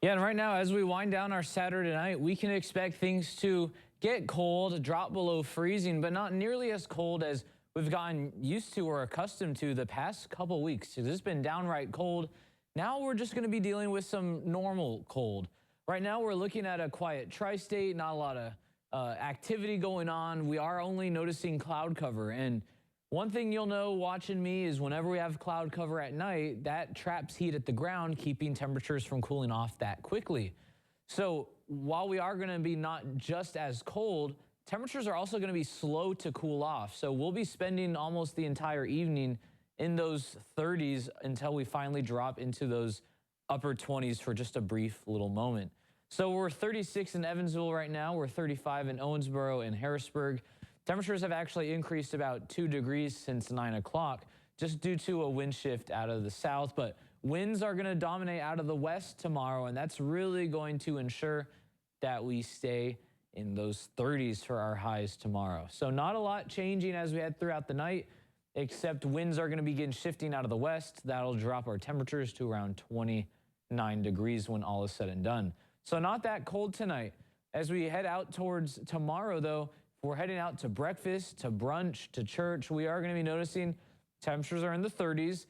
Yeah, and right now, as we wind down our Saturday night, we can expect things to get cold, drop below freezing, but not nearly as cold as we've gotten used to or accustomed to the past couple weeks. It's been downright cold. Now we're just going to be dealing with some normal cold. Right now, we're looking at a quiet tri-state, not a lot of activity going on. We are only noticing cloud cover. And one thing you'll know watching me is whenever we have cloud cover at night, that traps heat at the ground, keeping temperatures from cooling off that quickly. So while we are going to be not just as cold, temperatures are also going to be slow to cool off. So we'll be spending almost the entire evening in those 30s until we finally drop into those upper 20s for just a brief little moment. So we're 36 in Evansville right now. We're 35 in Owensboro and Harrisburg. Temperatures have actually increased about 2 degrees since 9 o'clock, just due to a wind shift out of the south. But winds are going to dominate out of the west tomorrow, and that's really going to ensure that we stay in those 30s for our highs tomorrow. So not a lot changing as we head throughout the night, except winds are going to begin shifting out of the west. That'll drop our temperatures to around 29 degrees when all is said and done. So not that cold tonight. As we head out towards tomorrow, though, we're heading out to breakfast, to brunch, to church. We are going to be noticing temperatures are in the 30s.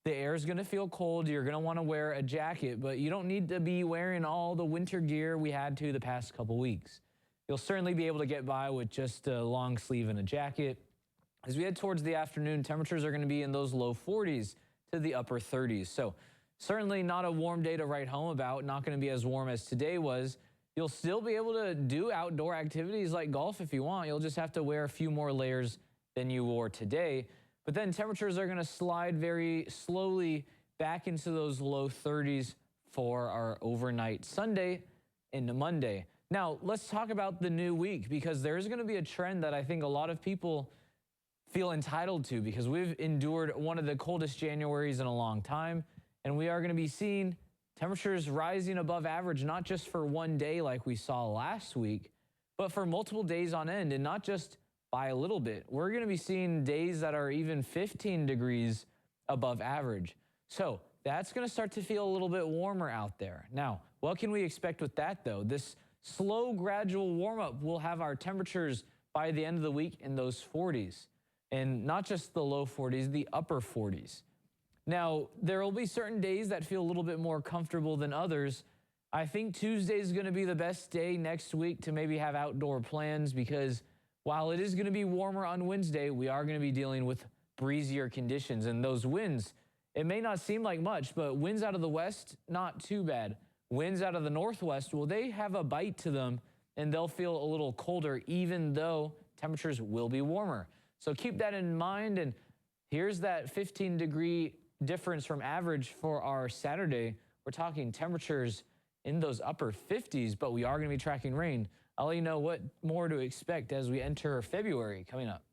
The air is going to feel cold. You're going to want to wear a jacket, but you don't need to be wearing all the winter gear we had to the past couple weeks. You'll certainly be able to get by with just a long sleeve and a jacket. As we head towards the afternoon, temperatures are going to be in those low 40s to the upper 30s. So certainly not a warm day to write home about, not going to be as warm as today was. You'll still be able to do outdoor activities like golf if you want. You'll just have to wear a few more layers than you wore today. But then temperatures are going to slide very slowly back into those low 30s for our overnight Sunday into Monday. Now, let's talk about the new week, because there's going to be a trend that I think a lot of people feel entitled to, because we've endured one of the coldest Januaries in a long time, and we are going to be seeing temperatures rising above average, not just for one day like we saw last week, but for multiple days on end, and not just by a little bit. We're going to be seeing days that are even 15 degrees above average. So that's going to start to feel a little bit warmer out there. Now, what can we expect with that, though? This slow, gradual warm-up will have our temperatures by the end of the week in those 40s. And not just the low 40s, the upper 40s. Now, there will be certain days that feel a little bit more comfortable than others. I think Tuesday is going to be the best day next week to maybe have outdoor plans, because while it is going to be warmer on Wednesday, we are going to be dealing with breezier conditions. And those winds, it may not seem like much, but winds out of the west, not too bad. Winds out of the northwest, well, they have a bite to them, and they'll feel a little colder, even though temperatures will be warmer. So keep that in mind. And here's that 15-degree difference from average for our Saturday. We're talking temperatures in those upper 50s, but we are going to be tracking rain. I'll let you know what more to expect as we enter February coming up.